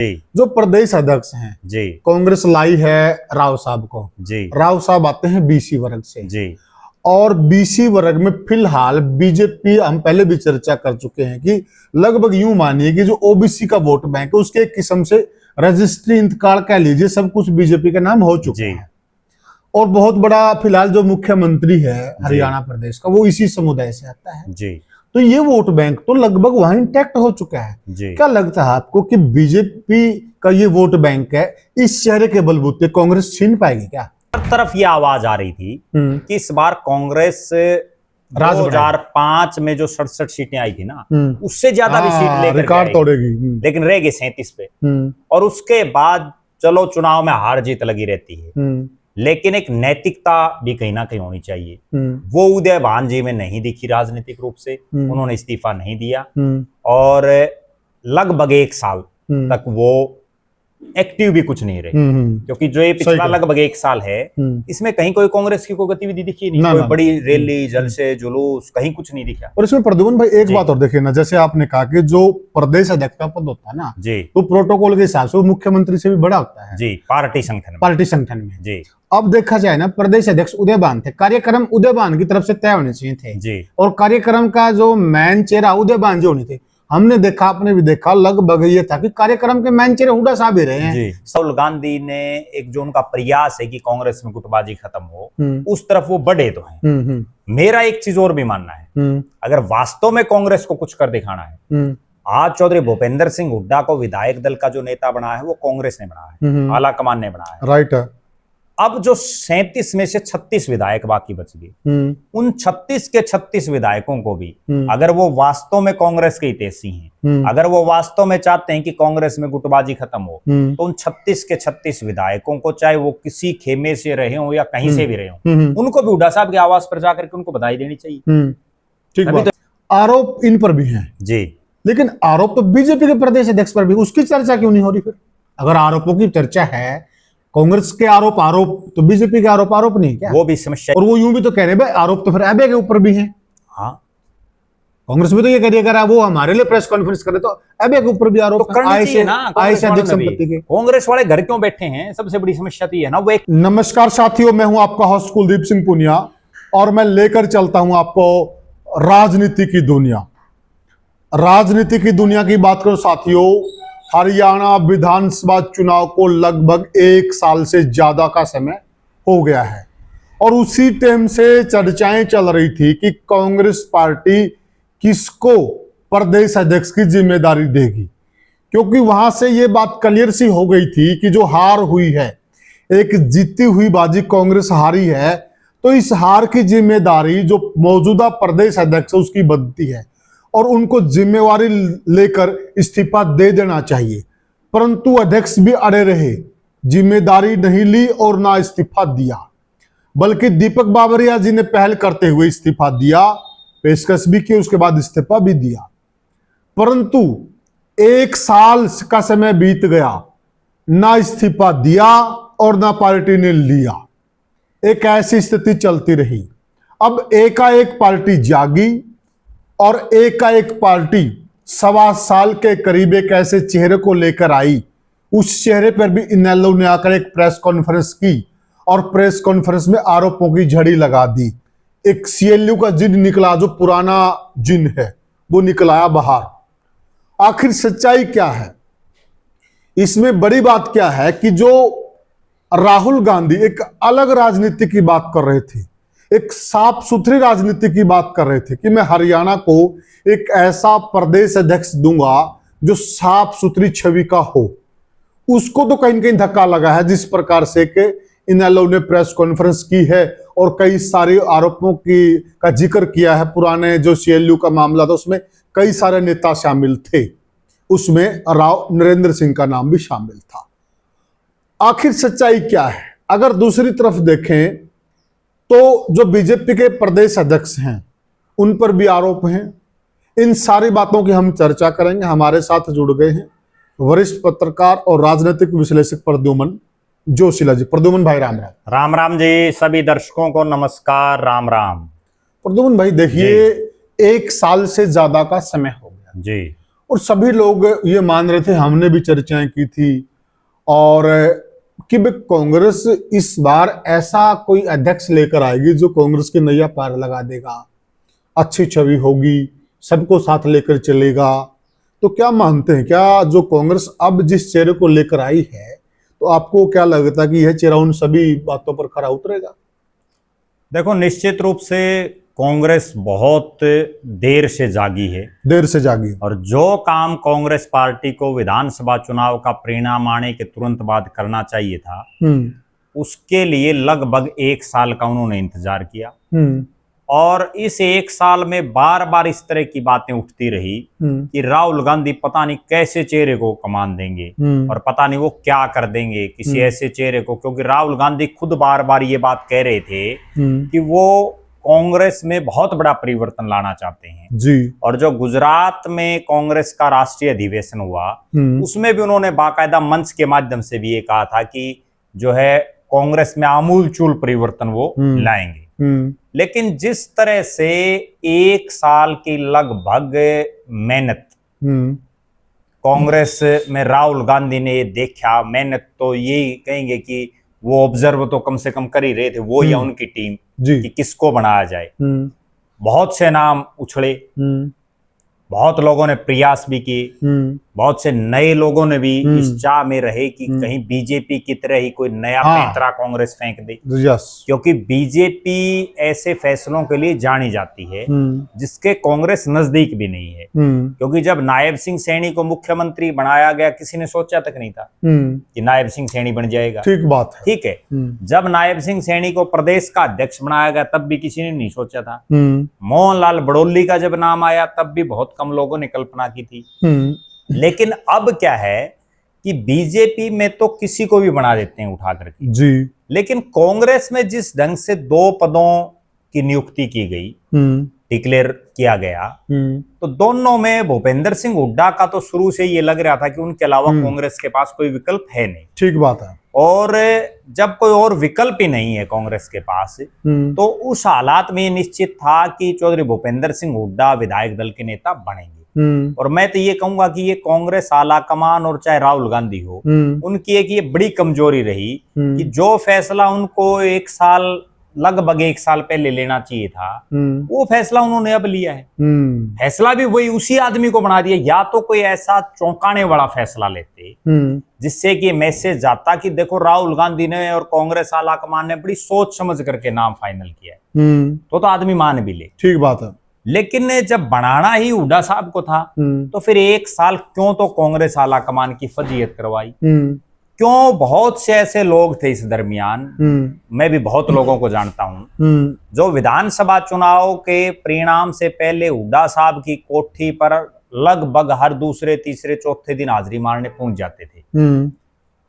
जो प्रदेश अध्यक्ष हैं जी, कांग्रेस लाई है राव साहब को जी, राव साहब आते हैं बीसी वर्ग से जी, और बीसी वर्ग में फिलहाल बीजेपी, हम पहले भी चर्चा कर चुके हैं कि लगभग यूं मानिए कि जो ओबीसी का वोट बैंक है उसके एक किस्म से रजिस्ट्री इंतकाल कह लीजिए, सब कुछ बीजेपी के नाम हो चुके हैं। और बहुत बड़ा फिलहाल जो मुख्यमंत्री है हरियाणा प्रदेश का वो इसी समुदाय से आता है जी, तो ये वोट बैंक तो लगभग वहां इंटैक्ट हो चुका है। क्या लगता है आपको कि बीजेपी का ये वोट बैंक है इस चेहरे के बलबूते कांग्रेस छीन पाएगी क्या? हर तरफ ये आवाज आ रही थी कि इस बार कांग्रेस 2005 में जो 67 सीटें आई थी ना उससे ज्यादा भी सीट लेकर रिकॉर्ड तोड़ेगी, लेकिन रह गए 37 पे। और उसके बाद चलो चुनाव में हार जीत लगी रहती है, लेकिन एक नैतिकता भी कहीं ना कहीं होनी चाहिए। वो उदय भान जी में नहीं दिखी राजनीतिक रूप से, उन्होंने इस्तीफा नहीं दिया और लगभग 1 साल तक वो एक्टिव भी कुछ नहीं रहे, क्योंकि जो ये पिछला लगभग 1 साल है इसमें कहीं कोई कांग्रेस की कोई गतिविधि दिखी नहीं, कोई बड़ी रैली, जलसे, जुलूस कहीं कुछ नहीं दिखा। और इसमें प्रद्युमन भाई एक बात और देखिए ना, जैसे आपने कहा कि जो प्रदेश अध्यक्ष का पद होता है ना जी, तो प्रोटोकॉल के हिसाब से वो मुख्यमंत्री से भी बड़ा होता है जी, पार्टी संगठन में जी। अब देखा जाए ना, प्रदेश अध्यक्ष उदयभान थे, कार्यक्रम उदयभान की तरफ से तय होने चाहिए थे जी, और कार्यक्रम का जो मैन चेहरा उदयभान जी होने थे। हमने देखा, आपने भी देखा, लगभग ये था कि कार्यक्रम के मैन चेहरे हुड्डा साहब ही रहे हैं। राहुल गांधी ने एक जो उनका प्रयास है कि कांग्रेस में गुटबाजी खत्म हो, उस तरफ वो बढ़े तो हैं। मेरा एक चीज और भी मानना है, अगर वास्तव में कांग्रेस को कुछ कर दिखाना है, आज चौधरी भूपेंद्र सिंह हुड्डा को विधायक दल का जो नेता बना है वो कांग्रेस ने बनाया है, आला कमान ने बनाया है, राइट है। अब जो 37 में से 36 विधायक बाकी बच गए, उन 36 के 36 विधायकों को भी अगर वो वास्तव में कांग्रेस के हितैषी हैं, अगर वो वास्तव में चाहते हैं कि कांग्रेस में गुटबाजी खत्म हो, तो उन 36 के 36 विधायकों को, चाहे वो किसी खेमे से रहे हो या कहीं से भी रहे हो, उनको भी हुड्डा साहब के आवास पर जाकर के उनको बधाई देनी चाहिए। ठीक बात। आरोप इन पर भी हैं जी, लेकिन आरोप तो बीजेपी के प्रदेश अध्यक्ष पर भी, उसकी चर्चा क्यों नहीं हो रही? फिर अगर आरोपों की चर्चा है, कांग्रेस के आरोप तो बीजेपी के आरोप नहीं क्या? वो भी समस्या। और वो यूं भी तो कह रहे भाई आरोप तो फिर एबे के ऊपर भी हैं। हाँ, कांग्रेस में तो ये कह रही है, अगर वो हमारे लिए प्रेस कॉन्फ्रेंस करे तो एबे के ऊपर भी आरोप करना चाहिए ना। अधिक संपत्ति के कांग्रेस वाले घर क्यों बैठे हैं? सबसे बड़ी समस्या तो है ना वो। नमस्कार साथियों, मैं हूं आपका होस्ट कुलदीप सिंह पुनिया और मैं लेकर चलता हूं आपको राजनीति की दुनिया। राजनीति की दुनिया की बात करो साथियों, हरियाणा विधानसभा चुनाव को लगभग 1 साल से ज्यादा का समय हो गया है और उसी टाइम से चर्चाएं चल रही थी कि कांग्रेस पार्टी किसको प्रदेश अध्यक्ष की जिम्मेदारी देगी, क्योंकि वहां से ये बात क्लियर सी हो गई थी कि जो हार हुई है, एक जीती हुई बाजी कांग्रेस हारी है, तो इस हार की जिम्मेदारी जो मौजूदा प्रदेश अध्यक्ष है उसकी बनती है और उनको जिम्मेवारी लेकर इस्तीफा दे देना चाहिए। परंतु अध्यक्ष भी अड़े रहे, जिम्मेदारी नहीं ली और ना इस्तीफा दिया, बल्कि दीपक बाबरिया जी ने पहल करते हुए इस्तीफा दिया, पेशकश भी की, उसके बाद इस्तीफा भी दिया। परंतु 1 साल का समय बीत गया, ना इस्तीफा दिया और ना पार्टी ने लिया। एक ऐसी स्थिति चलती रही। अब एकाएक पार्टी जागी और एकाएक पार्टी 1.25 साल के करीब एक ऐसे चेहरे को लेकर आई। उस चेहरे पर भी इनेलो ने आकर एक प्रेस कॉन्फ्रेंस की और प्रेस कॉन्फ्रेंस में आरोपों की झड़ी लगा दी। एक सीएलयू का जिन निकला, जो पुराना जिन है वो निकलाया बाहर। आखिर सच्चाई क्या है इसमें? बड़ी बात क्या है कि जो राहुल गांधी एक अलग राजनीति की बात कर रहे थे, एक साफ सुथरी राजनीति की बात कर रहे थे कि मैं हरियाणा को एक ऐसा प्रदेश अध्यक्ष दूंगा जो साफ सुथरी छवि का हो, उसको तो कहीं न कहीं धक्का लगा है। जिस प्रकार से कि इनेलो ने प्रेस कॉन्फ्रेंस की है और कई सारे आरोपों का जिक्र किया है, पुराने जो सीएलयू का मामला था उसमें कई सारे नेता शामिल थे, उसमें राव नरेंद्र सिंह का नाम भी शामिल था। आखिर सच्चाई क्या है? अगर दूसरी तरफ देखें तो जो बीजेपी के प्रदेश अध्यक्ष हैं उन पर भी आरोप हैं। इन सारी बातों की हम चर्चा करेंगे। हमारे साथ जुड़ गए हैं वरिष्ठ पत्रकार और राजनीतिक विश्लेषक प्रद्युमन जोशीला जी। प्रद्युमन भाई राम राम। राम राम जी, सभी दर्शकों को नमस्कार, राम राम। प्रद्युमन भाई देखिए, 1 साल से ज्यादा का समय हो गया जी और सभी लोग ये मान रहे थे, हमने भी चर्चाएं की थी, और कि भाई कांग्रेस इस बार ऐसा कोई अध्यक्ष लेकर आएगी जो कांग्रेस की नैया पार लगा देगा, अच्छी छवि होगी, सबको साथ लेकर चलेगा। तो क्या मानते हैं, क्या जो कांग्रेस अब जिस चेहरे को लेकर आई है, तो आपको क्या लगता है कि यह चेहरा उन सभी बातों पर खरा उतरेगा? देखो, निश्चित रूप से कांग्रेस बहुत देर से जागी है, देर से जागी, और जो काम कांग्रेस पार्टी को विधानसभा चुनाव का परिणाम आने के तुरंत बाद करना चाहिए था, उसके लिए लगभग 1 साल का उन्होंने इंतजार किया। और इस 1 साल में बार बार इस तरह की बातें उठती रही कि राहुल गांधी पता नहीं कैसे चेहरे को कमान देंगे और पता नहीं वो क्या कर देंगे किसी ऐसे चेहरे को, क्योंकि राहुल गांधी खुद बार बार ये बात कह रहे थे कि वो कांग्रेस में बहुत बड़ा परिवर्तन लाना चाहते हैं जी। और जो गुजरात में कांग्रेस का राष्ट्रीय अधिवेशन हुआ उसमें भी उन्होंने बाकायदा मंच के माध्यम से भी ये कहा था कि जो है कांग्रेस में आमूलचूल परिवर्तन वो लाएंगे। लेकिन जिस तरह से 1 साल की लगभग मेहनत कांग्रेस में राहुल गांधी ने देखा, मेहनत तो यही कहेंगे कि वो ऑब्जर्व तो कम से कम कर ही रहे थे, वो या उनकी टीम, कि किसको बनाया जाए। बहुत से नाम उछले, बहुत लोगों ने प्रयास भी किए, बहुत से नए लोगों ने भी इस चाह में रहे कि कहीं बीजेपी की तरह ही कोई नया पैंतरा कांग्रेस फेंक दे, क्योंकि बीजेपी ऐसे फैसलों के लिए जानी जाती है जिसके कांग्रेस नजदीक भी नहीं है। क्योंकि जब नायब सिंह सैनी को मुख्यमंत्री बनाया गया, किसी ने सोचा तक नहीं था कि नायब सिंह सैनी बन जाएगा। ठीक बात है, ठीक है। जब नायब सिंह सैनी को प्रदेश का अध्यक्ष बनाया गया तब भी किसी ने नहीं सोचा था। मोहनलाल बड़ौली का जब नाम आया तब भी बहुत कम लोगों ने कल्पना की थी। लेकिन अब क्या है कि बीजेपी में तो किसी को भी बना देते हैं उठा करके जी, लेकिन कांग्रेस में जिस ढंग से 2 पदों की नियुक्ति की गई, डिक्लेयर किया गया, तो दोनों में भूपेंद्र सिंह हुड्डा का तो शुरू से ये लग रहा था कि उनके अलावा कांग्रेस के पास कोई विकल्प है नहीं। ठीक बात है। और जब कोई और विकल्प ही नहीं है कांग्रेस के पास, तो उस हालात में निश्चित था कि चौधरी भूपेंद्र सिंह हुड्डा विधायक दल के नेता बनेंगे। और मैं तो ये कहूंगा कि ये कांग्रेस आलाकमान और चाहे राहुल गांधी हो, उनकी एक ये बड़ी कमजोरी रही कि जो फैसला उनको लगभग 1 साल पहले लेना चाहिए था, वो फैसला उन्होंने अब लिया है। फैसला भी वही उसी आदमी को बना दिया। या तो कोई ऐसा चौंकाने वाला फैसला लेते जिससे कि मैसेज जाता कि देखो राहुल गांधी ने और कांग्रेस आलाकमान ने बड़ी सोच समझ करके नाम फाइनल किया है, तो आदमी मान भी ले। ठीक बात है। लेकिन जब बनाना ही हुड्डा साहब को था, तो फिर 1 साल क्यों तो कांग्रेस आलाकमान की फजीयत करवाई? क्यों? बहुत से ऐसे लोग थे इस दरमियान, मैं भी बहुत लोगों को जानता हूं, जो विधानसभा चुनाव के परिणाम से पहले हुड्डा साहब की कोठी पर लगभग हर दूसरे, तीसरे, चौथे दिन हाजिरी मारने पहुंच जाते थे।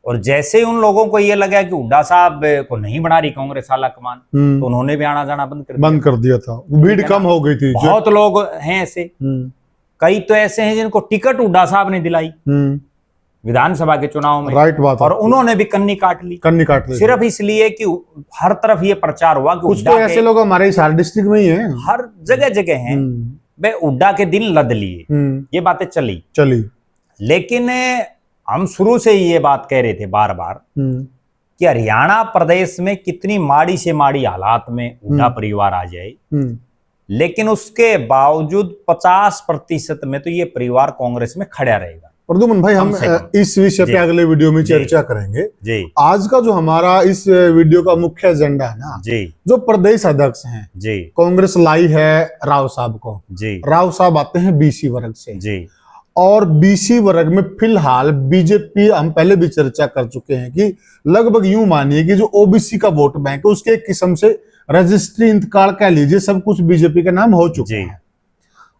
और जैसे ही उन लोगों को ये लगा कि हुड्डा साहब को नहीं बना रही कांग्रेस आलाकमान, तो उन्होंने भी आना जाना बंद कर दिया था। भीड़ कम हो गई थी। बहुत लोग हैं ऐसे, कई तो ऐसे हैं जिनको टिकट हुड्डा साहब ने दिलाई विधानसभा के चुनाव में। राइट बात। और उन्होंने भी कन्नी काट ली सिर्फ इसलिए कि हर तरफ ये प्रचार हुआ कि कुछ तो ऐसे लोग हमारे हिसार डिस्ट्रिक्ट में ही हैं, हर जगह जगह हैं, वे हुड्डा के दिन लद लिए, ये बातें चली। लेकिन हम शुरू से ही ये बात कह रहे थे बार बार कि हरियाणा प्रदेश में कितनी माड़ी से माड़ी हालात में हुड्डा परिवार आ जाए, लेकिन उसके बावजूद 50% में तो ये परिवार कांग्रेस में खड़ा रहेगा। प्रद्युमन भाई, हम इस विषय पे अगले वीडियो में चर्चा करेंगे। जी। आज का जो हमारा इस वीडियो का मुख्य एजेंडा है ना जी, जो प्रदेश अध्यक्ष हैं जी, कांग्रेस लाई है राव साहब को जी। राव साहब आते हैं बीसी वर्ग से जी, और बीसी वर्ग में फिलहाल बीजेपी, हम पहले भी चर्चा कर चुके हैं कि लगभग यूं मानिए कि जो ओबीसी का वोट बैंक है उसके एक किस्म से रजिस्ट्री इंतकाल कह लीजिए, सब कुछ बीजेपी का नाम हो चुके हैं।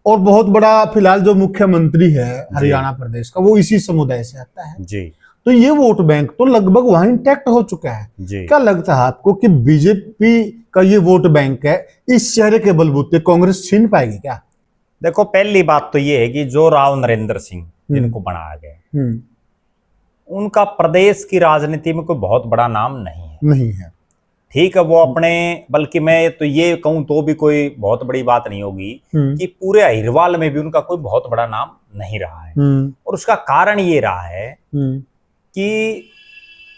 और बहुत बड़ा फिलहाल जो मुख्यमंत्री है हरियाणा प्रदेश का, वो इसी समुदाय से आता है जी। तो ये वोट बैंक तो लगभग वहां इंटैक्ट हो चुका है जी। क्या लगता है आपको कि बीजेपी का ये वोट बैंक है, इस चेहरे के बलबूते कांग्रेस छीन पाएगी क्या? देखो, पहली बात तो ये है कि जो राव नरेंद्र सिंह जिनको बनाया गया, उनका प्रदेश की राजनीति में कोई बहुत बड़ा नाम नहीं है। ठीक है वो अपने, बल्कि मैं तो ये कहूं तो भी कोई बहुत बड़ी बात नहीं होगी कि पूरे अहिरवाल में भी उनका कोई बहुत बड़ा नाम नहीं रहा है। और उसका कारण ये रहा है कि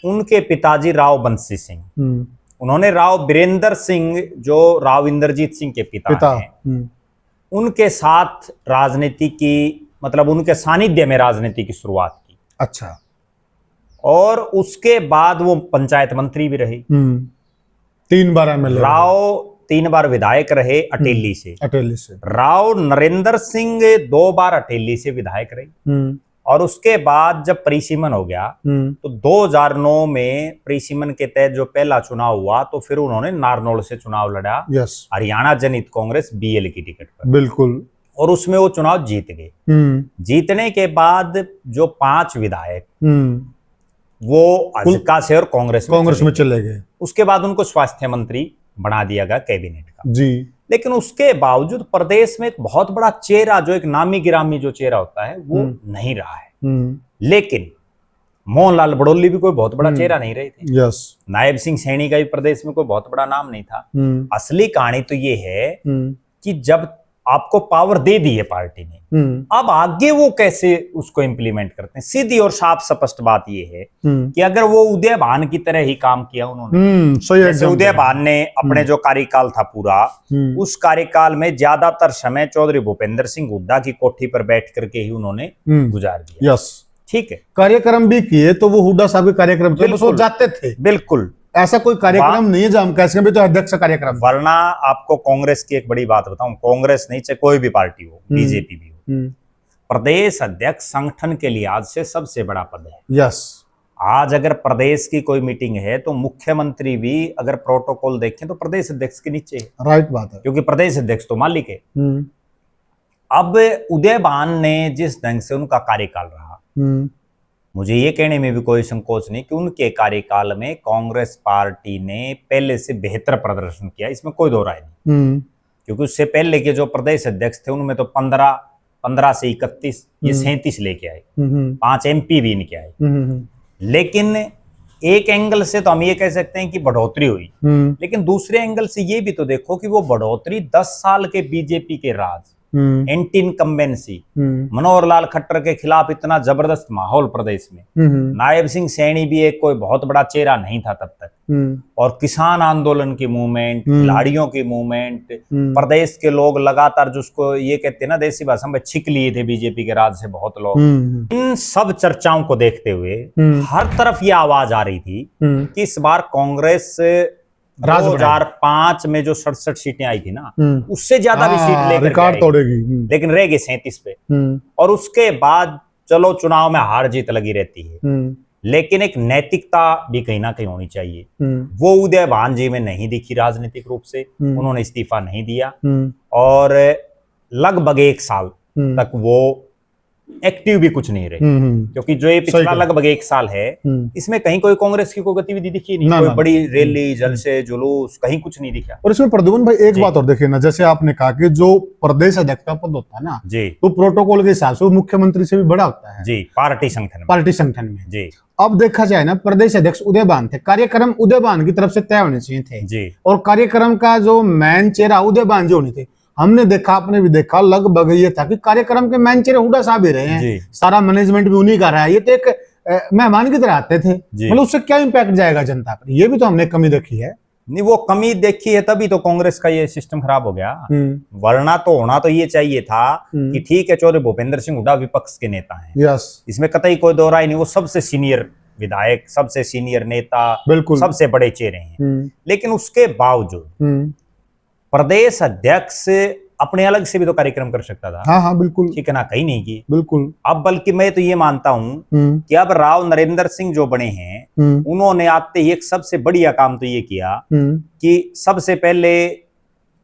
उनके पिताजी राव बंसी सिंह, उन्होंने राव बीरेंद्र सिंह जो राव इंद्रजीत सिंह के पिता हैं, उनके साथ राजनीति की, मतलब उनके सानिध्य में राजनीति की शुरुआत की। अच्छा। और उसके बाद वो पंचायत मंत्री भी रहे, 3 बार एमएलए, राव 3 बार विधायक रहे अटेली से। अटेली से राव नरेंद्र सिंह 2 बार अटेली से विधायक रहे। और उसके बाद जब परिसीमन हो गया तो 2009 में परिसीमन के तहत जो पहला चुनाव हुआ तो फिर उन्होंने नारनौल से चुनाव लड़ा, हरियाणा जनहित कांग्रेस बीएल की टिकट पर। बिल्कुल। और उसमें वो चुनाव जीत गए। जीतने के बाद जो 5 विधायक वो हल्का से और कांग्रेस में चले गए। उसके बाद उनको स्वास्थ्य मंत्री बना दिया गया कैबिनेट का जी। लेकिन उसके बावजूद प्रदेश में एक बहुत बड़ा चेहरा, जो एक नामी गिरामी जो चेहरा होता है, वो नहीं रहा है। लेकिन मोहनलाल बड़ौली भी कोई बहुत बड़ा चेहरा नहीं रहे थे। नायब सिंह सैनी का भी प्रदेश में कोई बहुत बड़ा नाम नहीं था। असली कहानी तो ये है कि जब आपको पावर दे दी है पार्टी ने, अब आगे वो कैसे उसको इंप्लीमेंट करते हैं। सीधी और साफ स्पष्ट बात ये है कि अगर वो उदय भान की तरह ही काम किया उन्होंने, जैसे उदय भान ने अपने जो कार्यकाल था पूरा, उस कार्यकाल में ज्यादातर समय चौधरी भूपेंद्र सिंह हुड्डा की कोठी पर बैठ करके ही उन्होंने गुजार दिया। ठीक है, कार्यक्रम भी किए तो वो हुड्डा साहब के कार्यक्रम थे, वो जाते थे। बिल्कुल, ऐसा कोई कार्यक्रम नहीं है जो हम कह सकें तो अध्यक्ष कार्यक्रम। वरना आपको कांग्रेस की एक बड़ी बात बताऊं, कांग्रेस नहीं चाहे कोई भी पार्टी हो, बीजेपी भी हो, प्रदेश अध्यक्ष संगठन के लिहाज से सबसे बड़ा पद है। आज अगर प्रदेश की कोई मीटिंग है तो मुख्यमंत्री भी अगर प्रोटोकॉल देखें तो प्रदेश अध्यक्ष के नीचे है। राइट बात है, क्योंकि प्रदेश अध्यक्ष तो मालिक है। अब उदय भान ने जिस ढंग से उनका कार्यकाल रहा, मुझे ये कहने में भी कोई संकोच नहीं कि उनके कार्यकाल में कांग्रेस पार्टी ने पहले से बेहतर प्रदर्शन किया, इसमें कोई दो राय नहीं। क्योंकि उससे पहले के जो प्रदेश अध्यक्ष थे उनमें तो 15 से 31, ये 37 लेके आए, 5 MP भी इनके आए। लेकिन एक एंगल से तो हम ये कह सकते हैं कि बढ़ोतरी हुई, लेकिन दूसरे एंगल से ये भी तो देखो कि वो बढ़ोतरी 10 साल के बीजेपी के राज, एंटी इनकम्बेंसी, मनोहर लाल खट्टर के खिलाफ इतना जबरदस्त माहौल प्रदेश में, नायब सिंह सैनी भी एक कोई बहुत बड़ा चेहरा नहीं था तब तक, और किसान आंदोलन की मूवमेंट, खिलाड़ियों की मूवमेंट, प्रदेश के लोग लगातार जिसको ये कहते हैं ना देसी भाषा में छिक लिए थे बीजेपी के राज से बहुत लोग। इन सब चर्चाओं को देखते हुए हर तरफ ये आवाज आ रही थी कि इस बार कांग्रेस 2005 में जो 67 सीटें आई थी ना, उससे ज्यादा भी सीट लेकर रिकॉर्ड तोड़ेगी, लेकिन रह गए 37 पे। और उसके बाद चलो चुनाव में हार जीत लगी रहती है, लेकिन एक नैतिकता भी कहीं ना कहीं होनी चाहिए। वो उदय भान जी में नहीं दिखी राजनीतिक रूप से, उन्होंने इस्तीफा नहीं दिया और लगभग 1 साल तक वो एक्टिव भी कुछ नहीं रहे। क्योंकि जो ये पिछला लगभग 1 साल है, इसमें कहीं कोई कांग्रेस की कोई गतिविधि दिखी नहीं, कोई बड़ी रैली, जलसे, जुलूस, कहीं कुछ नहीं दिखा। और इसमें प्रद्युमन भाई एक बात और देखिए ना, जैसे आपने कहा कि जो प्रदेश अध्यक्ष का पद होता है ना जी, तो प्रोटोकॉल के हिसाब से वो मुख्यमंत्री से भी बड़ा होता है जी, पार्टी संगठन में जी। अब देखा जाए ना, प्रदेश अध्यक्ष उदय भान थे, कार्यक्रम उदय भान की तरफ से तय होने चाहिए थे जी, और कार्यक्रम का जो मैन चेहरा उदय भान जी होने थे। हमने देखा, आपने भी देखा, लगभग ये था कि कार्यक्रम के मैन चेहरे हुड्डा साहब ही रहे हैं, सारा मैनेजमेंट भी उन्हीं का रहा है। ये तो एक मेहमान की तरह आते थे, मतलब उससे क्या इम्पैक्ट जाएगा जनता पर, ये भी तो हमने कमी देखी है। नहीं, वो कमी देखी है तभी तो कांग्रेस का ये सिस्टम खराब हो गया। वरना तो होना तो ये चाहिए था कि ठीक है, चौधरी भूपेंद्र सिंह हुड्डा विपक्ष के नेता हैं, इसमें कतई कोई दो राय नहीं, वो सबसे सीनियर विधायक, सबसे सीनियर नेता, बिल्कुल सबसे बड़े चेहरे हैं। लेकिन उसके बावजूद प्रदेश अध्यक्ष अपने अलग से भी तो कार्यक्रम कर सकता था। हाँ बिल्कुल, ठीक है ना, कहीं नहीं की बिल्कुल। अब बल्कि मैं तो ये मानता हूं कि अब राव नरेंद्र सिंह जो बने हैं, उन्होंने आते ही एक सबसे बढ़िया काम तो ये किया कि सबसे पहले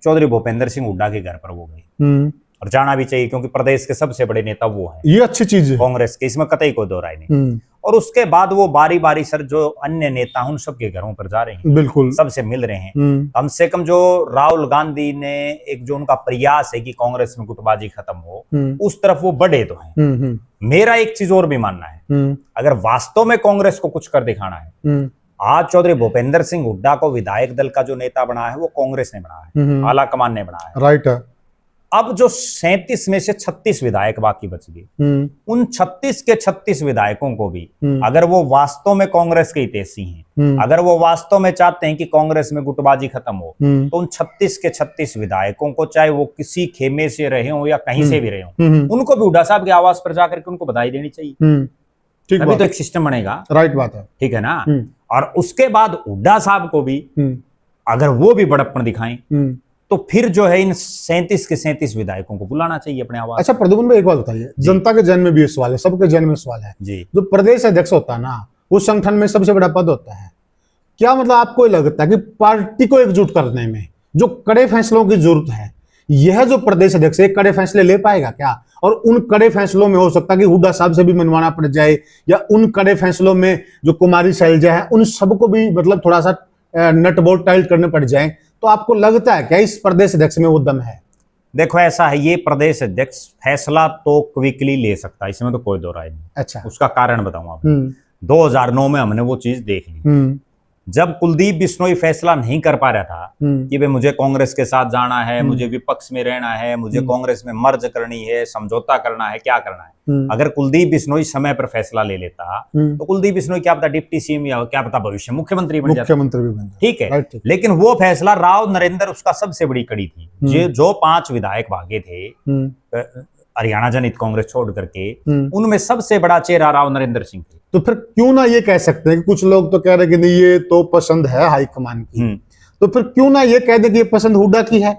चौधरी भूपेंद्र सिंह हुड्डा के घर पर वो गए, और जाना भी चाहिए क्योंकि प्रदेश के सबसे बड़े नेता वो हैं। ये अच्छी चीज है कांग्रेस के, इसमें कतई कोई दो राय नहीं। और उसके बाद वो बारी बारी सर जो अन्य नेता उन सबके घरों पर जा रहे हैं, बिल्कुल सबसे मिल रहे हैं। कम से कम जो राहुल गांधी ने एक जो उनका प्रयास है कि कांग्रेस में गुटबाजी खत्म हो, उस तरफ वो बढ़े तो हैं। मेरा एक चीज और भी मानना है, अगर वास्तव में कांग्रेस को कुछ कर दिखाना है, आज चौधरी भूपेंद्र सिंह हुड्डा को विधायक दल का जो नेता बना है वो कांग्रेस ने बना है, आला कमान ने बना है। राइट है। अब जो 37 में से 36 विधायक बाकी बच गए, उन 36 के 36 विधायकों को भी अगर वो वास्तव में कांग्रेस के हितैषी हैं, अगर वो वास्तव में चाहते हैं कि कांग्रेस में गुटबाजी खत्म हो, तो उन 36 के 36 विधायकों को, चाहे वो किसी खेमे से रहे हो या कहीं से भी रहे हो, उनको भी हुड्डा साहब के आवास पर जाकर के उनको बधाई देनी चाहिए। तभी तो एक सिस्टम बनेगा। राइट बात है। ठीक है ना। और उसके बाद हुड्डा साहब को भी अगर वो भी बड़प्पन दिखाएं तो फिर जो है इन 37 के 37 विधायकों को बुलाना चाहिए अपने आवास। अच्छा प्रद्युम्न भाई, एक बात बताइए, जनता के जन में भी ये सवाल है, सबके जन में सवाल है जी, जो प्रदेश अध्यक्ष होता है ना, उस संगठन में सबसे बड़ा पद होता है, क्या मतलब आपको लगता है कि पार्टी को एकजुट करने में जो कड़े फैसलों की जरूरत है, यह जो प्रदेश अध्यक्ष है कड़े फैसले ले पाएगा क्या? और उन कड़े फैसलों में हो सकता है कि हुड्डा साहब से भी मनवाना पड़ जाए, या उन कड़े फैसलों में जो कुमारी शैलजा है उन सबको भी मतलब थोड़ा सा नट बोल्ट टाइट करने पड़ जाए, तो आपको लगता है क्या इस प्रदेश अध्यक्ष में वो दम है? देखो ऐसा है, ये प्रदेश अध्यक्ष फैसला तो क्विकली ले सकता है, इसमें तो कोई दो राय नहीं। अच्छा, उसका कारण बताऊं आपको। 2009 में हमने वो चीज देख ली, जब कुलदीप बिश्नोई फैसला नहीं कर पा रहा था कि भाई मुझे कांग्रेस के साथ जाना है, मुझे विपक्ष में रहना है, मुझे कांग्रेस में मर्ज करनी है, समझौता करना है, क्या करना है, अगर कुलदीप बिश्नोई समय पर फैसला ले लेता तो कुलदीप बिश्नोई क्या पता डिप्टी सीएम या क्या पता भविष्य मुख्यमंत्री बन जाता। मुख्यमंत्री भी बन जाता। ठीक है, लेकिन वो फैसला राव नरेंद्र उसका सबसे बड़ी कड़ी थी। जो 5 विधायक भागे थे हरियाणा जनहित कांग्रेस छोड़ करके, उनमें सबसे बड़ा चेहरा राव नरेंद्र सिंह थे। तो फिर क्यों ना ये कह सकते हैं कि कुछ लोग तो कह रहे हैं कि नहीं ये तो पसंद है हाईकमान की, तो फिर क्यों ना ये कह दे कि ये पसंद हुड्डा की है?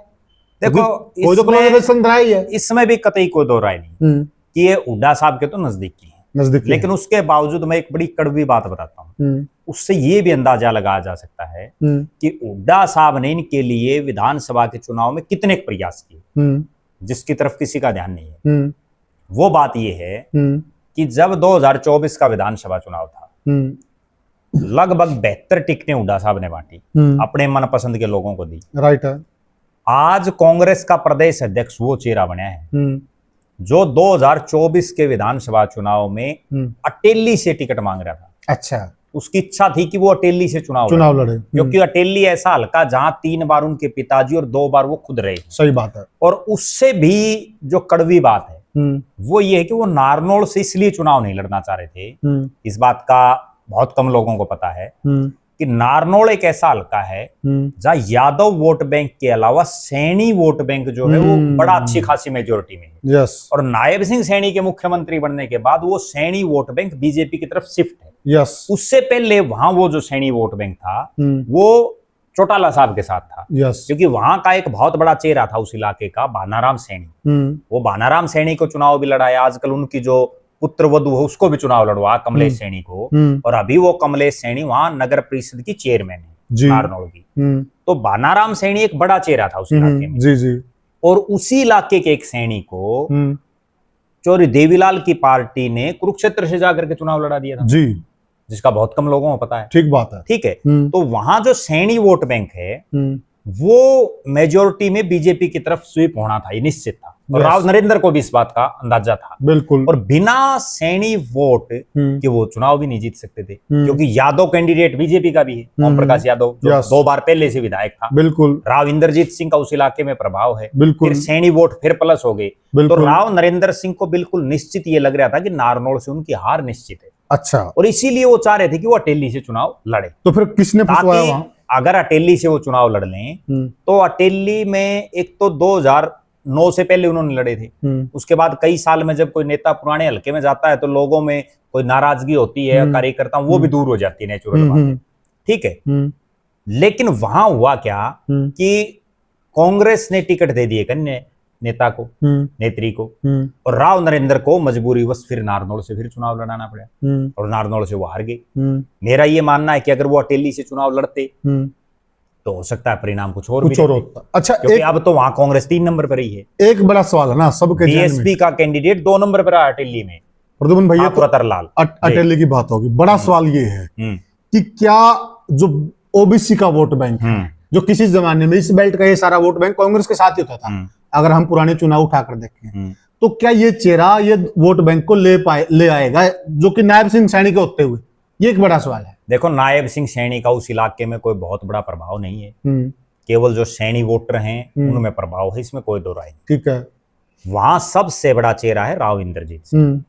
देखो वो जो कोलैबोरेशन रहा ही है, इसमें भी कतई कोई दो राय नहीं कि ये हुड्डा साहब के तो नजदीकी हैं, नजदीकी, लेकिन उसके बावजूद मैं एक बड़ी कड़वी बात बताता हूँ, उससे ये भी अंदाजा लगाया जा सकता है कि हुड्डा साहब ने इनके लिए विधानसभा के चुनाव में कितने प्रयास किए, जिसकी तरफ किसी का ध्यान नहीं है। वो बात ये है कि जब 2024 का विधानसभा चुनाव था, लगभग 72 टिकटें हुड्डा साहब ने बांटी, अपने मनपसंद के लोगों को दी। राइट है। आज कांग्रेस का प्रदेश अध्यक्ष वो चेहरा बना है जो 2024 के विधानसभा चुनाव में अटेली से टिकट मांग रहा था। अच्छा, उसकी इच्छा थी कि वो अटेली से चुनाव लड़े, क्योंकि अटेली ऐसा हल्का जहां 3 बार उनके पिताजी और 2 बार वो खुद रहे। सही बात है। और उससे भी जो कड़वी बात है वो ये है कि वो नारनौल से इसलिए चुनाव नहीं लड़ना चाह रहे थे। इस बात का बहुत कम लोगों को पता है कि नारनौल एक ऐसा हल्का है जहां यादव वोट बैंक के अलावा सैनी वोट बैंक जो है वो बड़ा अच्छी खासी मेजोरिटी में है। यस। और नायब सिंह सैनी के मुख्यमंत्री बनने के बाद वो सैनी वोट बैंक बीजेपी की तरफ शिफ्ट है। यस। उससे पहले वहां वो जो सैनी वोट बैंक था वो चौटाला साहब के साथ था। यस। क्योंकि वहां का एक बहुत बड़ा चेहरा था उस इलाके का, बानाराम सैनी। वो बानाराम सैनी को चुनाव भी लड़ाया, आजकल उनकी जो पुत्र वधु है उसको भी चुनाव लड़वा कमलेश सैनी को, और अभी वो कमलेश सैनी वहां नगर परिषद की चेयरमैन है नारनौल की। तो बानाराम सैनी एक बड़ा चेहरा था उस इलाके में। जी जी। और उसी इलाके के एक सैनी को चौधरी देवीलाल की पार्टी ने कुरुक्षेत्र से जाकर के चुनाव लड़ा दिया था जी, जिसका बहुत कम लोगों को पता है। ठीक बात है। ठीक है, तो वहां जो सैनी वोट बैंक है वो मेजोरिटी में बीजेपी की तरफ स्वीप होना था, ये निश्चित था। और राव नरेंद्र को भी इस बात का अंदाजा था। बिल्कुल। और बिना सैनी वोट के वो चुनाव भी नहीं जीत सकते थे, क्योंकि यादव कैंडिडेट बीजेपी का भी है, ओम प्रकाश यादव जो 2 बार पहले से विधायक था। बिल्कुल। राव इंद्रजीत सिंह का उस इलाके में प्रभाव है। बिल्कुल। फिर सैनी वोट फिर प्लस हो गए, तो राव नरेंद्र सिंह को बिल्कुल निश्चित ये लग रहा था कि नारनौल से उनकी हार निश्चित है। अच्छा। और इसीलिए वो चाह रहे थे कि वो अटेली से चुनाव लड़े। तो फिर किसने फंसवाया वहां? अगर अटेली से वो चुनाव लड़ लें तो अटेली में एक तो 2009 से पहले उन्होंने लड़े थे, उसके बाद कई साल में जब कोई नेता पुराने हल्के में जाता है तो लोगों में कोई नाराजगी होती है, कार्यकर्ता वो भी दूर हो जाती है, नेचुरल बात है। ठीक है, लेकिन वहां हुआ क्या कि कांग्रेस ने टिकट दे दिए कन्या नेता को, नेत्री को, और राव नरेंद्र को मजबूरीवश फिर नारनौल से फिर चुनाव लड़ाना पड़ा, और नारनौल से वो हार गए। मेरा ये मानना है कि अगर वो अटेली से चुनाव लड़ते तो हो सकता है परिणाम कुछ और होता। अच्छा, क्योंकि अब तो वहां कांग्रेस 3 नंबर पर ही है। एक बड़ा सवाल है ना सबके, बीएसपी का कैंडिडेट 2 नंबर पर है अटेली में, प्रद्युम्न भैया। रतरलाल अटेली की बात होगी। बड़ा सवाल ये है कि क्या जो ओबीसी का वोट बैंक है, जो किसी जमाने में इस बेल्ट का ये सारा वोट बैंक कांग्रेस के साथ ही होता था, अगर हम पुराने चुनाव उठाकर देखें, तो क्या ये चेहरा ये वोट बैंक को ले आएगा जो कि नायब सिंह सैनी के होते हुए? ये एक बड़ा सवाल है। देखो नायब सिंह सैनी का उस इलाके में कोई बहुत बड़ा प्रभाव नहीं है, केवल जो सैनी वोटर हैं उनमें प्रभाव है, इसमें कोई दो राय नहीं। ठीक है। वहां सबसे बड़ा चेहरा है राव इंद्रजीत सिंह।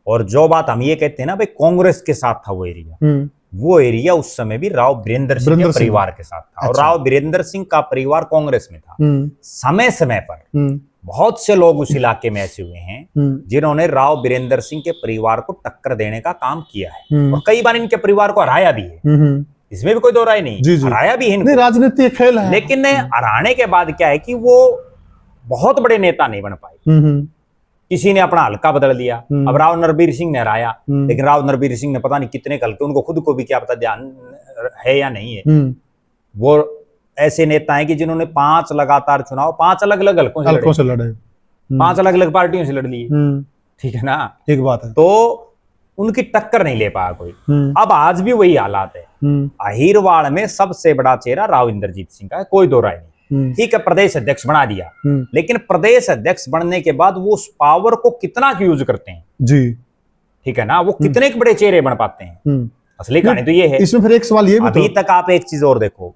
और जो बात हम ये कहते हैं ना भाई कांग्रेस के साथ था वो एरिया उस समय भी राव वीरेंद्र सिंह के परिवार के साथ था। और राव वीरेंद्र सिंह का परिवार कांग्रेस में था। समय समय पर बहुत से लोग उस इलाके में ऐसे हुए हैं जिन्होंने राव वीरेंद्र सिंह के परिवार को टक्कर देने का काम किया है और कई बार इनके परिवार को हराया भी है। इसमें भी कोई दो राय नहीं, हराया भी है इनको। राजनीति खेल है। लेकिन हराने के बाद क्या है कि वो बहुत बड़े नेता नहीं बन पाए, किसी ने अपना हल्का बदल दिया। अब राव नरबीर सिंह ने हराया, लेकिन राव नरबीर सिंह ने पता नहीं कितने हल्के, उनको खुद को भी क्या पता ध्यान है या नहीं है। वो ऐसे नेता हैं कि जिन्होंने 5 लगातार चुनाव 5 अलग अलग हल्कों से लड़े, 5 अलग अलग पार्टियों से लड़ लिए। ठीक है ना, ठीक बात है। तो उनकी टक्कर नहीं ले पाया कोई। अब आज भी वही हालात है। अहिरवाड़ में सबसे बड़ा चेहरा राव इंद्रजीत सिंह का है, कोई दो राय नहीं। ठीक है, प्रदेश अध्यक्ष बना दिया, लेकिन प्रदेश अध्यक्ष बनने के बाद वो उस पावर को कितना यूज करते हैं जी, ठीक है ना, वो कितने बड़े चेहरे बन पाते हैं। असली कहानी तो ये है। इसमें फिर एक सवाल ये भी अभी तक आप एक चीज और देखो,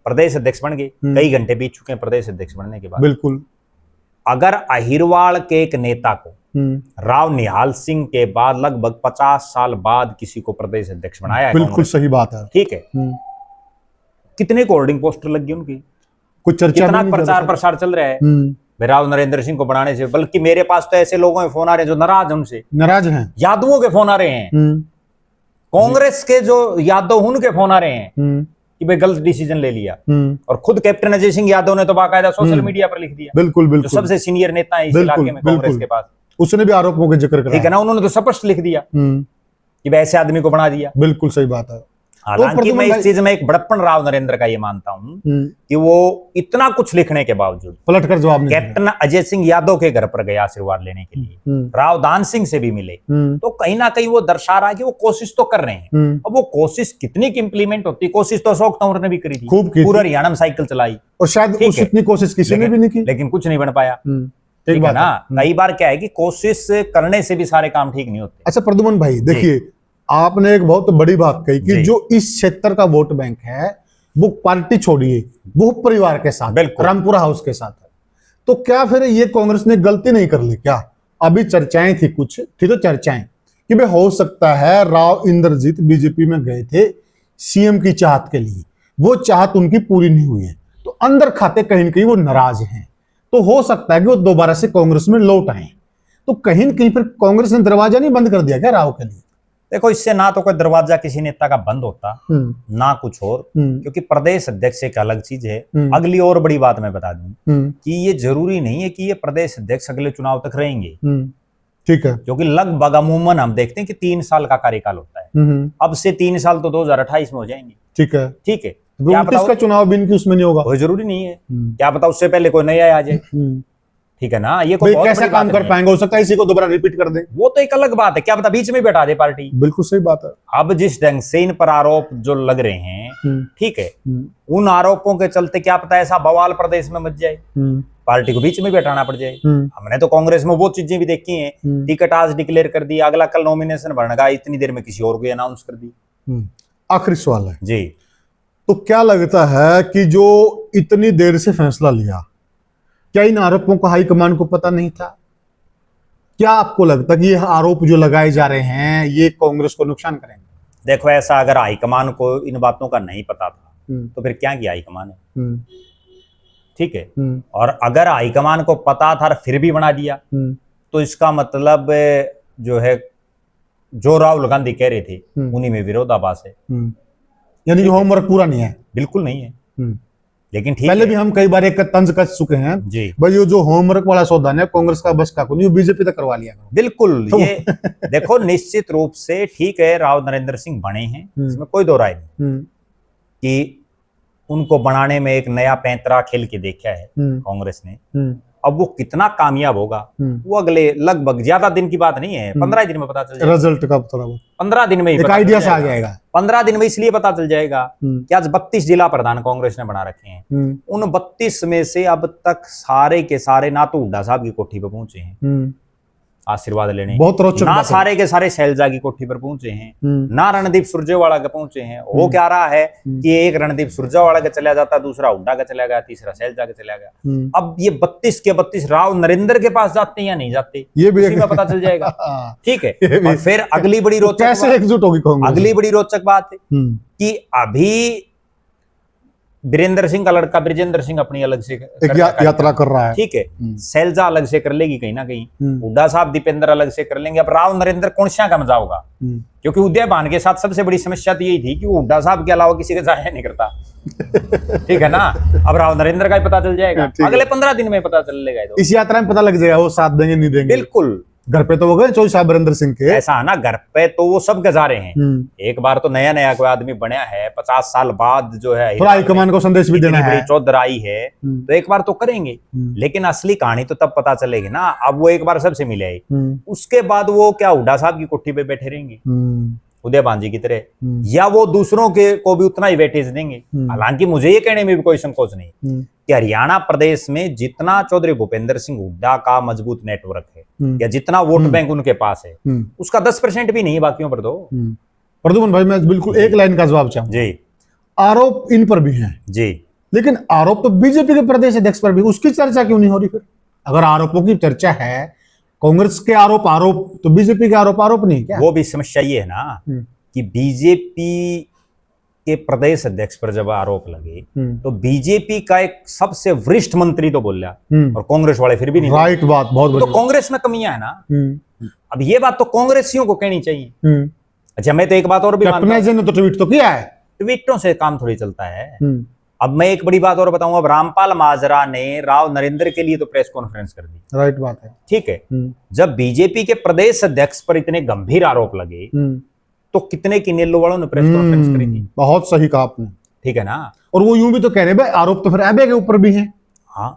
प्रदेश अध्यक्ष बन गए, कई घंटे बीत चुके हैं प्रदेश अध्यक्ष बनने के बाद। बिल्कुल, अगर अहिरवाड़ के एक नेता को राव निहाल सिंह के बाद लगभग 50 साल बाद किसी को प्रदेश अध्यक्ष बनाया है, बिल्कुल सही बात है, ठीक है, कितने होर्डिंग पोस्टर लग गए उनकी, कुछ चर्चा, कितना प्रचार प्रसार चल रहा है राव नरेंद्र सिंह को बनाने से। बल्कि मेरे पास तो ऐसे लोगों के फोन आ रहे हैं जो नाराज हैं, उनसे नाराज हैं, यादवों के फोन आ रहे हैं, कांग्रेस के जो यादव उनके फोन आ रहे हैं कि भाई गलत डिसीजन ले लिया। और खुद कैप्टन अजय सिंह यादव ने तो बाकायदा सोशल मीडिया पर लिख दिया। बिल्कुल बिल्कुल, जो सबसे सीनियर नेता है इस इलाके में कांग्रेस के पास, उसने भी आरोपों का जिक्र करा, ठीक है ना, उन्होंने तो स्पष्ट लिख दिया कि भाई ऐसे आदमी को बना दिया। बिल्कुल सही बात है। हालांकि मैं इस चीज में एक बड़प्पन राव नरेंद्र का ये मानता हूं कि वो इतना कुछ लिखने के बावजूद पलट कर जवाब नहीं, कैप्टन अजय सिंह यादव के घर पर गए आशीर्वाद लेने के लिए, राव दान सिंह से भी मिले, तो कहीं ना कहीं वो दर्शा रहा है कि वो कोशिश तो कर रहे हैं। अब वो कोशिश कितनी की इंप्लीमेंट होती, कोशिश तो अशोक तंवर ने भी करी थी, खूब पूरा हरियाणा में साइकिल चलाई, और शायद इतनी कोशिश किसी ने भी नहीं की, लेकिन कुछ नहीं बन पाया। ठीक है ना, कई बार क्या है कि कोशिश करने से भी सारे काम ठीक नहीं होते। अच्छा प्रद्युमन भाई, देखिए आपने एक बहुत बड़ी बात कही कि जो इस क्षेत्र का वोट बैंक है वो पार्टी छोड़िए, वो परिवार के साथ, रामपुरा हाउस के साथ है। तो क्या फिर ये कांग्रेस ने गलती नहीं कर ली क्या? अभी चर्चाएं थी, कुछ थी तो चर्चाएं कि भाई हो सकता है राव इंद्रजीत बीजेपी में गए थे सीएम की चाहत के लिए, वो चाहत उनकी पूरी नहीं हुई है, तो अंदर खाते कहीं ना कहीं वो नाराज हैं, तो हो सकता है कि वो दोबारा से कांग्रेस में लौट आए। तो कहीं ना कहीं फिर कांग्रेस ने दरवाजा नहीं बंद कर दिया क्या राव के लिए? देखो, इससे ना तो कोई दरवाजा किसी नेता का बंद होता ना कुछ और, क्योंकि प्रदेश अध्यक्ष एक अलग चीज है। अगली और बड़ी बात मैं बता दूं कि ये जरूरी नहीं है कि ये प्रदेश अध्यक्ष अगले चुनाव तक रहेंगे, ठीक है, क्योंकि लगभग अमूमन हम देखते हैं कि 3 साल का कार्यकाल होता है। अब से 3 साल तो 2028 में हो जाएंगे, ठीक है, ठीक है, क्या पता इसका चुनाव भी इनकी उसमें नहीं होगा, वो जरूरी नहीं है, क्या पता उससे पहले कोई नया आ जाए, ठीक है ना, ये कोई कैसा काम कर पाएंगे, हो सकता है इसी को दोबारा रिपीट कर दें, वो तो एक अलग बात है, क्या पता बीच में बैठा दे पार्टी। बिल्कुल सही बात है। अब जिस ढंग से इन पर आरोप जो लग रहे हैं, ठीक है, उन आरोपों के चलते क्या पता ऐसा बवाल प्रदेश में मच जाए, पार्टी को बीच में बैठाना पड़ जाए। हमने तो कांग्रेस में वो चीजें भी देखी हैं, टिकट आज डिक्लेयर कर दिया, अगला कल नॉमिनेशन भरना, इतनी देर में किसी और को अनाउंस कर दी। आखिरी सवाल है जी, तो क्या लगता है कि जो इतनी देर से फैसला लिया, क्या इन आरोपों को हाईकमान को पता नहीं था? क्या आपको लगता है कि ये आरोप जो लगाए जा रहे हैं ये कांग्रेस को नुकसान करेंगे? देखो, ऐसा अगर हाईकमान को इन बातों का नहीं पता था तो फिर क्या किया हाईकमान ने, ठीक है, और अगर हाईकमान को पता था फिर भी बना दिया तो इसका मतलब जो है जो राहुल गांधी कह रहे थे उन्हीं में विरोधाभास है, यानी होमवर्क पूरा नहीं है। बिल्कुल नहीं है, लेकिन ठीक पहले भी हम कई बार एक तंज कस चुके हैं जी, भाई ये जो होमवर्क वाला सौदा है कांग्रेस का बस का नहीं, बीजेपी तक करवा लिया। बिल्कुल तो ये देखो, निश्चित रूप से ठीक है राव नरेंद्र सिंह बने हैं, इसमें कोई दो राय नहीं कि उनको बनाने में एक नया पैंतरा खेल के देखा है कांग्रेस ने। अब वो कितना कामयाब होगा वो अगले लगभग ज्यादा दिन की बात नहीं है, 15 दिन में पता चल जाएगा रिजल्ट का, थोड़ा 15 दिन में ही आइडिया आ जाएगा। 15 दिन में इसलिए पता चल जाएगा कि आज 32 जिला प्रधान कांग्रेस ने बना रखे हैं, उन 32 में से अब तक सारे के सारे ना तो हुड्डा साहब की कोठी पे पहुंचे हैं, आशीर्वाद लेने। बहुत रोचक ना बात है। सारे के सारे शैलजा की कोठी पर पहुंचे हैं, ना रणदीप सुरजेवाला के पहुंचे हैं। वो क्या रहा है कि एक रणदीप सुरजेवाला का चला जाता, दूसरा हुड्डा का चला गया, तीसरा शैलजा का चला गया। अब ये 32 के 32 राव नरेंद्र के पास जाते हैं या नहीं जाते, ये भी उसी में पता चल जाएगा। ठीक है, और फिर अगली बड़ी रोचक कैसे एकजुट होगी कांग्रेस? अगली बड़ी रोचक बात है कि अभी वीरेंद्र सिंह का लड़का ब्रिजेंद्र सिंह अपनी अलग से एक यात्रा कर रहा है। ठीक है, शैलजा अलग से कर लेगी कहीं ना कहीं, हुड्डा साहब दीपेंद्र अलग से कर लेंगे। अब राव नरेंद्र कौन सा का मजा होगा, क्योंकि उदयभान के साथ सबसे बड़ी समस्या तो यही थी कि वो हुड्डा साहब के अलावा किसी का जाया नहीं करता। ठीक है ना, अब राव नरेंद्र का ही पता चल जाएगा, अगले 15 दिन में पता चल लेगा। इस यात्रा में पता लग जाएगा वो साथ देंगे नहीं देंगे। बिल्कुल, घर पे तो वो गए चौधरी साहब वीरेंद्र सिंह के। ऐसा है ना, घर पे तो वो सब गजारे हैं। एक बार तो नया नया कोई आदमी बनया है, 50 साल बाद जो है थोड़ा हाईकमान को संदेश भी देना है, चौधराई है, तो एक बार तो करेंगे। लेकिन असली कहानी तो तब पता चलेगी ना। अब वो एक बार सबसे मिले आई, उसके बाद वो क्या हुड्डा साहब की कोठी पे बैठे रहेंगे उदयभान जी की तरह, या वो दूसरों के को भी उतना ही वेटेज देंगे। हालांकि मुझे ये कहने में भी कोई संकोच नहीं कि हरियाणा प्रदेश में जितना चौधरी भूपेंद्र सिंह हुड्डा का मजबूत नेटवर्क है या जितना वोट बैंक उनके पास है, उसका 10% भी नहीं बाकियों पर दो। प्रद्युमन भाई, मैं बिल्कुल एक लाइन का जवाब चाहूंगा जी। आरोप इन पर भी हैं जी, लेकिन आरोप तो बीजेपी के प्रदेश अध्यक्ष पर भी, उसकी चर्चा क्यों नहीं हो रही? फिर अगर आरोपों की चर्चा है, कांग्रेस के आरोप तो बीजेपी के आरोप नहीं क्या? वो भी समस्या ये है ना कि बीजेपी के प्रदेश अध्यक्ष पर जब आरोप लगे तो बीजेपी का एक सबसे वरिष्ठ मंत्री तो बोल रहा और कांग्रेस वाले फिर भी नहीं। राइट बात, बहुत तो कांग्रेस में कमियां है ना। अब ये बात तो कांग्रेसियों को कहनी चाहिए। अच्छा, मैं तो एक बात और भी मानता हूं, ने तो ट्वीट तो किया है, ट्वीटों से काम थोड़ी चलता है। अब मैं एक बड़ी बात और बताऊंगा, अब रामपाल माजरा ने राव नरेंद्र के लिए तो प्रेस कॉन्फ्रेंस कर दी। राइट बात है। ठीक है, जब बीजेपी के प्रदेश अध्यक्ष पर इतने गंभीर आरोप लगे तो कितने की नेल्लो वालों ने प्रेस कॉन्फ्रेंस करी थी। बहुत सही कहा आपने। ठीक है ना, और वो यूं भी तो कह रहे भाई आरोप तो फिर एबे के ऊपर भी हैं। हाँ,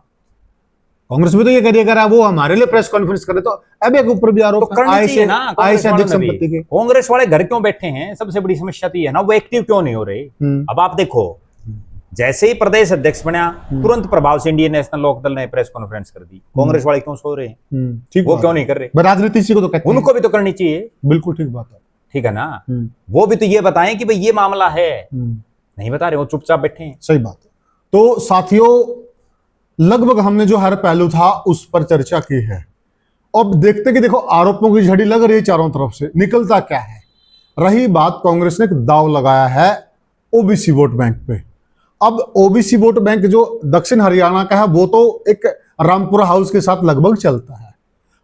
कांग्रेस भी तो ये करिए, अगर वो हमारे लिए प्रेस कॉन्फ्रेंस करे तो एबे के ऊपर भी आरोप तो करना चाहिए ना। कांग्रेस वाले घर क्यों बैठे हैं, सबसे बड़ी समस्या तो ये है ना, वो एक्टिव क्यों नहीं हो रहे। अब आप देखो, जैसे ही प्रदेश अध्यक्ष बना तुरंत प्रभाव से इंडियन नेशनल लोकदल ने प्रेस कॉन्फ्रेंस कर दी। कांग्रेस वाले क्यों सो रहे हैं, वो क्यों नहीं कर रहे? राजनीति इसी को तो कहते हैं, उनको भी तो करनी चाहिए। बिल्कुल ठीक बात है। ठीक है ना, वो भी तो ये बताएं कि भाई ये मामला है, नहीं बता रहे, वो चुपचाप बैठे हैं। सही बात है। तो साथियों, लगभग हमने जो हर पहलू था उस पर चर्चा की है। अब देखते कि देखो आरोपों की झड़ी लग रही है चारों तरफ से, निकलता क्या है। रही बात, कांग्रेस ने एक दाव लगाया है ओबीसी वोट बैंक पे। अब ओबीसी वोट बैंक जो दक्षिण हरियाणा का है वो तो एक रामपुरा हाउस के साथ लगभग चलता है।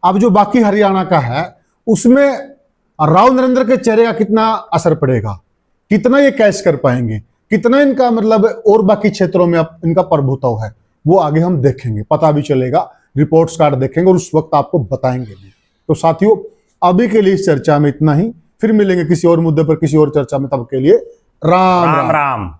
अब जो बाकी हरियाणा का है उसमें राव नरेंद्र के चेहरे का कितना असर पड़ेगा, कितना ये कैच कर पाएंगे, कितना इनका मतलब और बाकी क्षेत्रों में इनका प्रभुत्व है, वो आगे हम देखेंगे, पता भी चलेगा, रिपोर्ट्स कार्ड देखेंगे और उस वक्त आपको बताएंगे भी। तो साथियों, अभी के लिए इस चर्चा में इतना ही, फिर मिलेंगे किसी और मुद्दे पर किसी और चर्चा में। तब के लिए राम राम, राम।